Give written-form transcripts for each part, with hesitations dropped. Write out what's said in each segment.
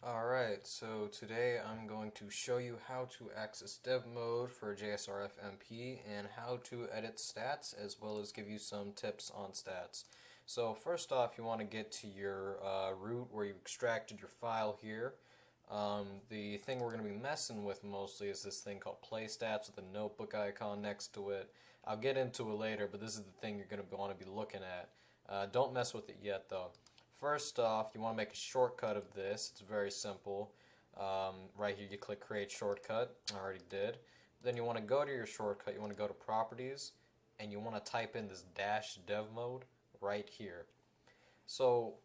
Alright, so today I'm going to show you how to access dev mode for JSRFMP and how to edit stats, as well as give you some tips on stats. So first off, you want to get to your root where you extracted your file here. The thing we're going to be messing with mostly is this thing called play stats with a notebook icon next to it. I'll get into it later, but this is the thing you're going to want to be looking at. Don't mess with it yet though. First off, you want to make a shortcut of this. It's very simple. Right here you click create shortcut. I already did. Then you want to go to your shortcut. You want to go to properties and you want to type in this dash dev mode right here. So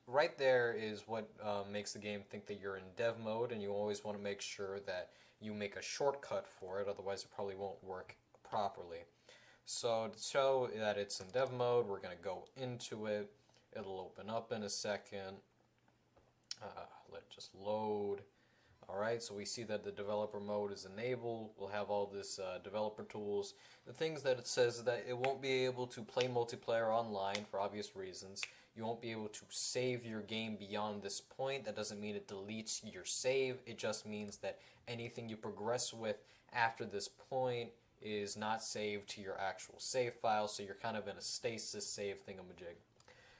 right there is what makes the game think that you're in dev mode, and you always want to make sure that you make a shortcut for it, otherwise it probably won't work properly. So to show that it's in dev mode, we're going to go into it. It'll open up in a second. Let it just load. Alright, so we see that the developer mode is enabled. We'll have all this developer tools. The things that it says is that it won't be able to play multiplayer online for obvious reasons. You won't be able to save your game beyond this point. That doesn't mean it deletes your save. It just means that anything you progress with after this point is not saved to your actual save file, so you're kind of in a stasis save thingamajig.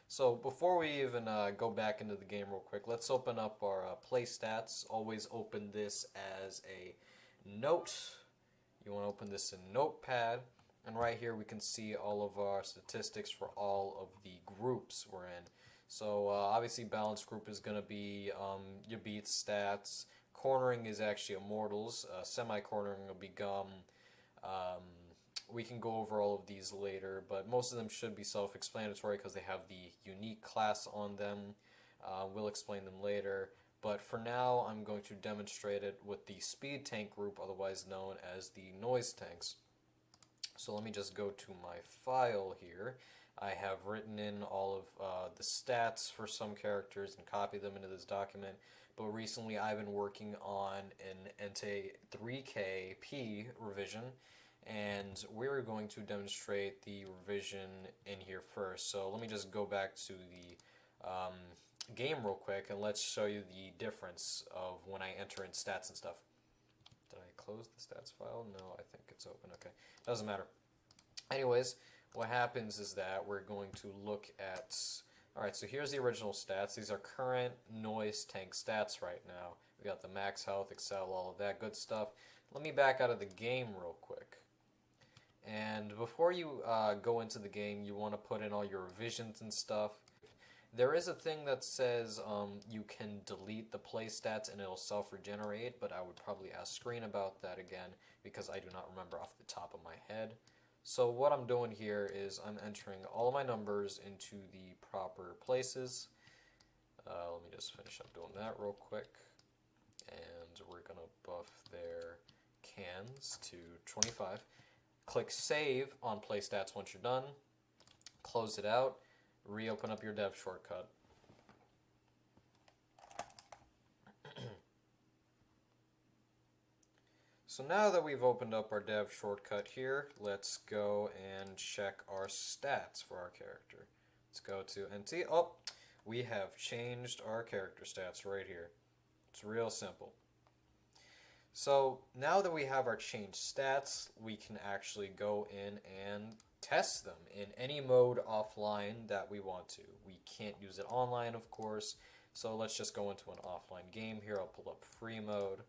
So before we even go back into the game real quick, let's open up our play stats. Always open this as a note. You want to open this in Notepad. And right here we can see all of our statistics for all of the groups we're in. So obviously balanced group is going to be your beats stats. Cornering is actually immortals. Semi-cornering will be gum. We can go over all of these later, but most of them should be self-explanatory because they have the unique class on them. We'll explain them later, but for now I'm going to demonstrate it with the speed tank group, otherwise known as the noise tanks. So let me just go to my file here. I have written in all of the stats for some characters and copied them into this document, but recently I've been working on an Entei 3KP revision, and we're going to demonstrate the revision in here first. So let me just go back to the game real quick, and let's show you the difference of when I enter in stats and stuff. Did I close the stats file? No, I think it's open. Okay, doesn't matter. Anyways, what happens is that we're going to look at... Alright, so here's the original stats. These are current noise tank stats right now. We got the max health, excel, all of that good stuff. Let me back out of the game real quick. And before you go into the game, you want to put in all your revisions and stuff. There is a thing that says you can delete the play stats and it'll self-regenerate, but I would probably ask Screen about that again because I do not remember off the top of my head. So what I'm doing here is I'm entering all of my numbers into the proper places. Let me just finish up doing that real quick. And we're going to buff their cans to 25. Click Save on Play Stats once you're done. Close it out. Reopen up your dev shortcut. So now that we've opened up our dev shortcut here, let's go and check our stats for our character. Let's go to NT. Oh, we have changed our character stats right here. It's real simple. So now that we have our changed stats, we can actually go in and test them in any mode offline that we want to. We can't use it online, of course, so let's just go into an offline game here. I'll pull up free mode,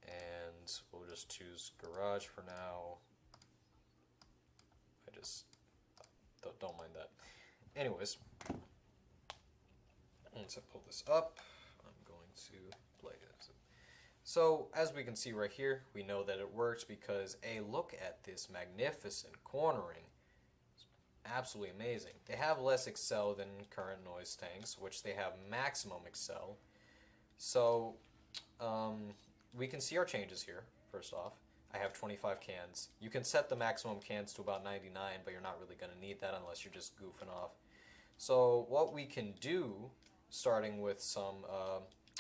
and we'll just choose garage for now. I just don't mind that. Anyways, once I pull this up, I'm going to play it. So, as we can see right here, we know that it works because, look at this magnificent cornering. It's absolutely amazing. They have less excel than current noise tanks, which they have maximum excel. So, we can see our changes here, first off. I have 25 cans. You can set the maximum cans to about 99, but you're not really going to need that unless you're just goofing off. So, what we can do, starting with some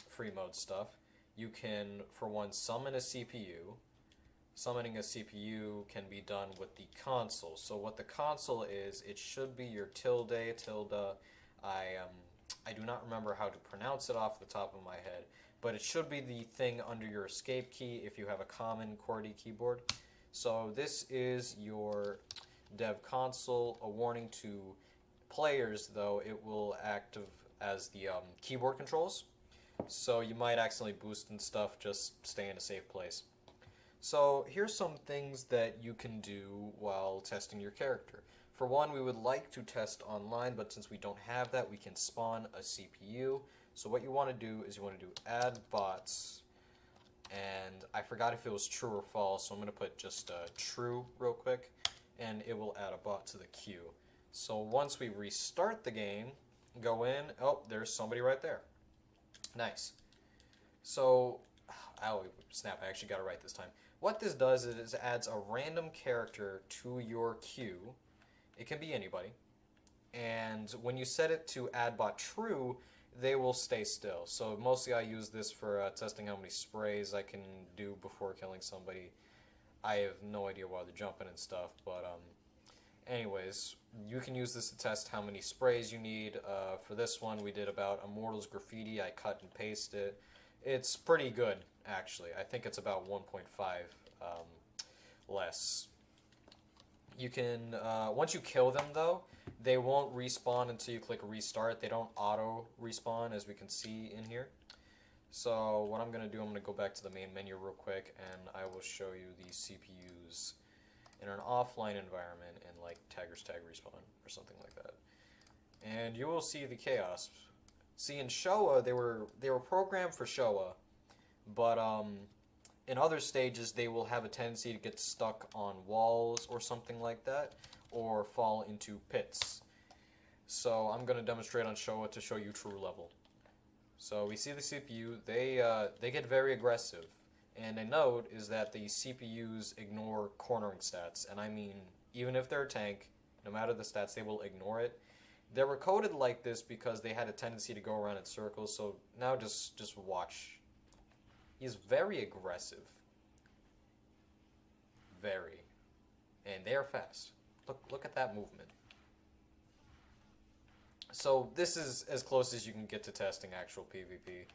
free mode stuff, you can, for one, summon a CPU. Summoning a CPU can be done with the console. So what the console is, it should be your tilde. I I do not remember how to pronounce it off the top of my head, but it should be the thing under your escape key if you have a common QWERTY keyboard. So this is your dev console. A warning to players, though, it will act as the keyboard controls. So you might accidentally boost and stuff, just stay in a safe place. So here's some things that you can do while testing your character. For one, we would like to test online, but since we don't have that, we can spawn a CPU. So what you want to do is you want to do add bots, and I forgot if it was true or false, so I'm going to put just true real quick, and it will add a bot to the queue. So once we restart the game, go in, oh, there's somebody right there. Nice. So, oh snap, I actually got it right this time. What this does is it adds a random character to your queue. It can be anybody. And when you set it to add bot true, they will stay still. So mostly I use this for testing how many sprays I can do before killing somebody. I have no idea why they're jumping and stuff, but anyways, you can use this to test how many sprays you need. For this one, we did about Immortals Graffiti. I cut and pasted it. It's pretty good, actually. I think it's about 1.5 less. You can, once you kill them though, they won't respawn until you click restart. They don't auto respawn, as we can see in here. So what I'm going to do, I'm going to go back to the main menu real quick, and I will show you the CPUs in an offline environment in like Tagger's Tag Respawn or something like that. And you will see the chaos. See, in Showa, they were programmed for Showa, but in other stages, they will have a tendency to get stuck on walls or something like that, or fall into pits. So I'm going to demonstrate on Showa to show you true level. So we see the CPU, they get very aggressive. And a note is that the CPUs ignore cornering stats, and I mean, even if they're a tank, no matter the stats, they will ignore it. They were coded like this because they had a tendency to go around in circles, so now just watch. He's very aggressive. Very. And they are fast. Look at that movement. So this is as close as you can get to testing actual PvP.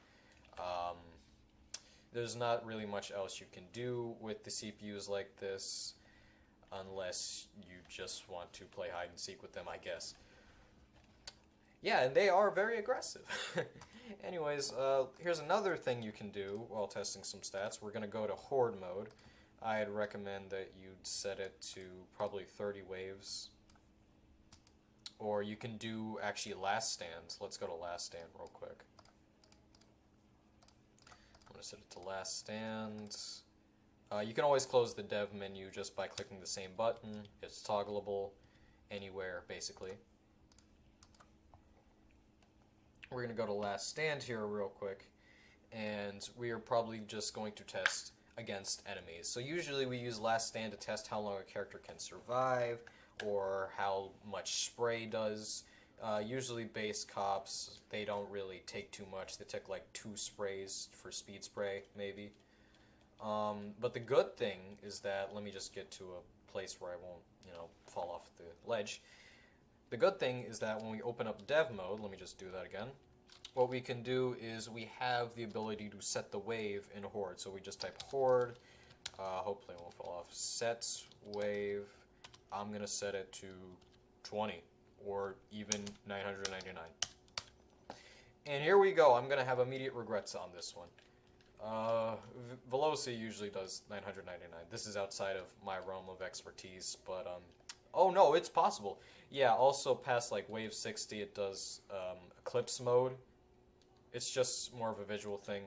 There's not really much else you can do with the CPUs like this, unless you just want to play hide and seek with them, I guess. Yeah, and they are very aggressive. Anyways, here's another thing you can do while testing some stats. We're going to go to Horde mode. I'd recommend that you'd set it to probably 30 waves. Or you can do actually last stand. Let's go to last stand real quick. I'm going to set it to last stand. You can always close the dev menu just by clicking the same button. It's toggleable anywhere, basically. We're going to go to last stand here real quick, and we are probably just going to test against enemies. So usually we use last stand to test how long a character can survive, or how much spray does. Usually base cops, they don't really take too much. They take like 2 sprays for speed spray, maybe. But the good thing is that, let me just get to a place where I won't, fall off the ledge. The good thing is that when we open up dev mode, let me just do that again, what we can do is we have the ability to set the wave in Horde. So we just type Horde, hopefully it won't fall off, sets wave, I'm going to set it to 20, or even 999. And here we go, I'm going to have immediate regrets on this one. Veloci usually does 999. This is outside of my realm of expertise, but oh no, it's possible. Yeah, also past like wave 60 it does eclipse mode. It's just more of a visual thing,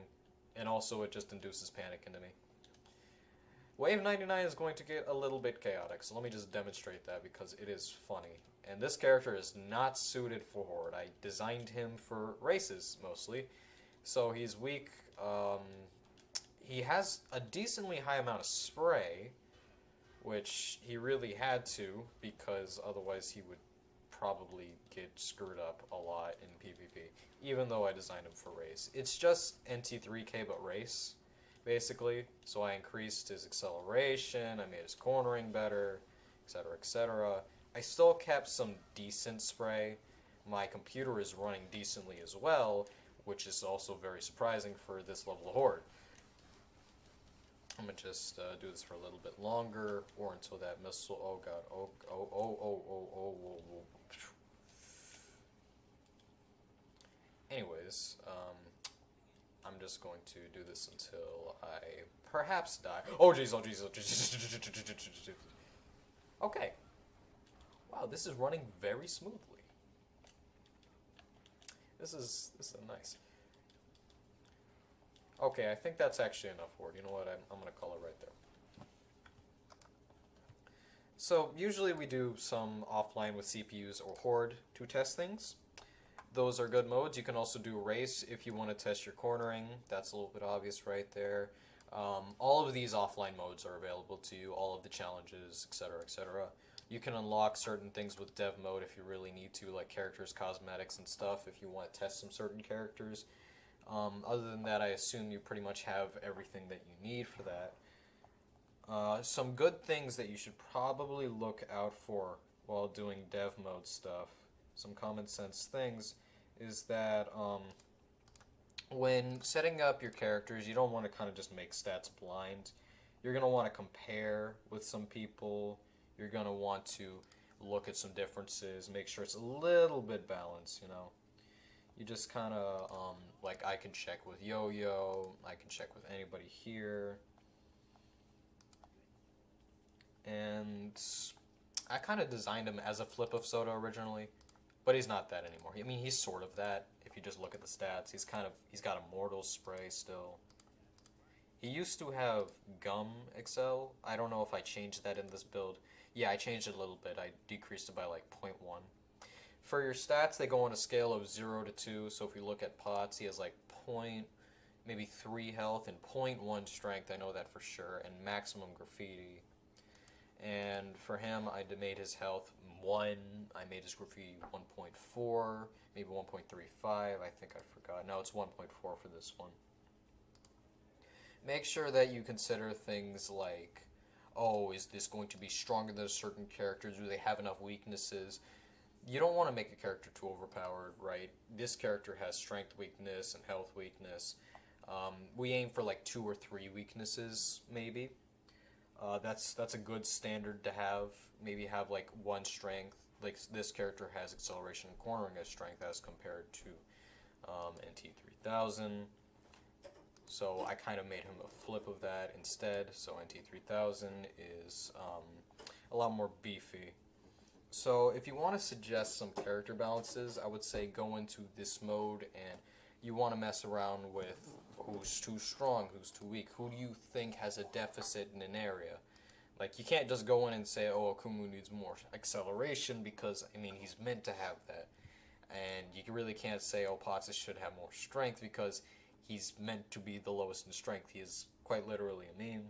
and also it just induces panic into me. Wave 99 is going to get a little bit chaotic, so let me just demonstrate that because it is funny. And this character is not suited for Horde. I designed him for races, mostly. So he's weak. He has a decently high amount of spray, which he really had to, because otherwise he would probably get screwed up a lot in PvP, even though I designed him for race. It's just NT3K but race, basically. So I increased his acceleration, I made his cornering better, etc., etc. I still kept some decent spray. my computer is running decently as well, which is also very surprising for this level of Horde. I'm gonna just do this for a little bit longer, or until that missile. Oh god! Oh. Anyways, I'm just going to do this until I perhaps die. Oh jeez! Oh jeez! Oh jeez! Okay. Wow, this is running very smoothly. This is nice. Okay, I think that's actually enough Horde. You know what? I'm going to call it right there. So, usually we do some offline with CPUs or Horde to test things. Those are good modes. You can also do race if you want to test your cornering. That's a little bit obvious right there. All of these offline modes are available to you, all of the challenges, etc., etc. You can unlock certain things with dev mode if you really need to, like characters, cosmetics, and stuff, if you want to test some certain characters. Other than that, I assume you pretty much have everything that you need for that. Some good things that you should probably look out for while doing dev mode stuff, some common sense things, is that when setting up your characters, you don't want to kind of just make stats blind. You're going to want to compare with some people. You're going to want to look at some differences, make sure it's a little bit balanced, you know. You just kind of, like I can check with Yo-Yo, I can check with anybody here. And I kind of designed him as a flip of Soda originally, but he's not that anymore. I mean, he's sort of that if you just look at the stats. He's got Immortal Spray still. He used to have Gum Excel. I don't know if I changed that in this build. Yeah, I changed it a little bit. I decreased it by like 0.1. For your stats, they go on a scale of 0 to 2, so if you look at Potts, he has like maybe 3 health and 0.1 strength, I know that for sure, and maximum graffiti. And for him, I made his health 1, I made his graffiti 1.4, maybe 1.35, I think I forgot. No, it's 1.4 for this one. Make sure that you consider things like, oh, is this going to be stronger than a certain character? Do they have enough weaknesses? You don't want to make a character too overpowered, right? This character has strength weakness and health weakness. We aim for like 2 or 3 weaknesses, maybe. That's a good standard to have. Maybe have like 1 strength. Like this character has acceleration and cornering as strength as compared to NT3000. So I kind of made him a flip of that instead. So NT3000 is a lot more beefy. So if you want to suggest some character balances, I would say go into this mode and you want to mess around with who's too strong, who's too weak, who do you think has a deficit in an area. Like, you can't just go in and say, oh, Akumu needs more acceleration because, I mean, he's meant to have that. And you really can't say, oh, Potts should have more strength because he's meant to be the lowest in strength. He is quite literally a meme.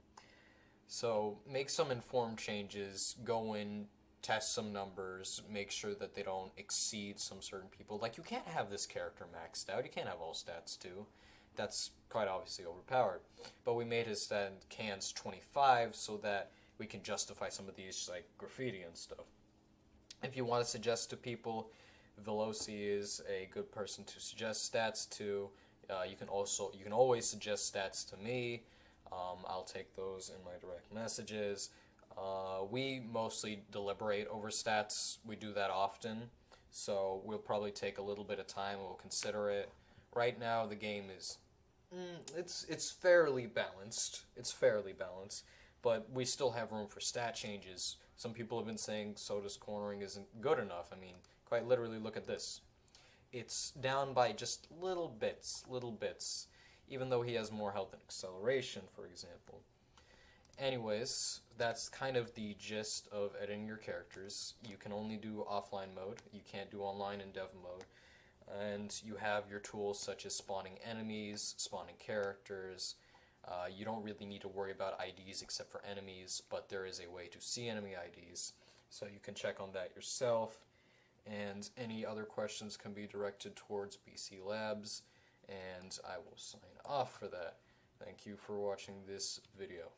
So make some informed changes, go in, test some numbers, make sure that they don't exceed some certain people. Like, you can't have this character maxed out. You can't have all stats too. That's quite obviously overpowered. But we made his cans 25 so that we can justify some of these, like, graffiti and stuff. If you want to suggest to people, Veloci is a good person to suggest stats to. You can always suggest stats to me. I'll take those in my direct messages. We mostly deliberate over stats. We do that often, so we'll probably take a little bit of time. We'll consider it. Right now, the game is it's fairly balanced. It's fairly balanced, but we still have room for stat changes. Some people have been saying Soda's cornering isn't good enough. I mean, quite literally, look at this. It's down by just little bits, even though he has more health and acceleration, for example. Anyways, that's kind of the gist of editing your characters. You can only do offline mode. You can't do online in dev mode. And you have your tools such as spawning enemies, spawning characters. You don't really need to worry about IDs except for enemies, but there is a way to see enemy IDs. So you can check on that yourself. And any other questions can be directed towards BCLabs. And I will sign off for that. Thank you for watching this video.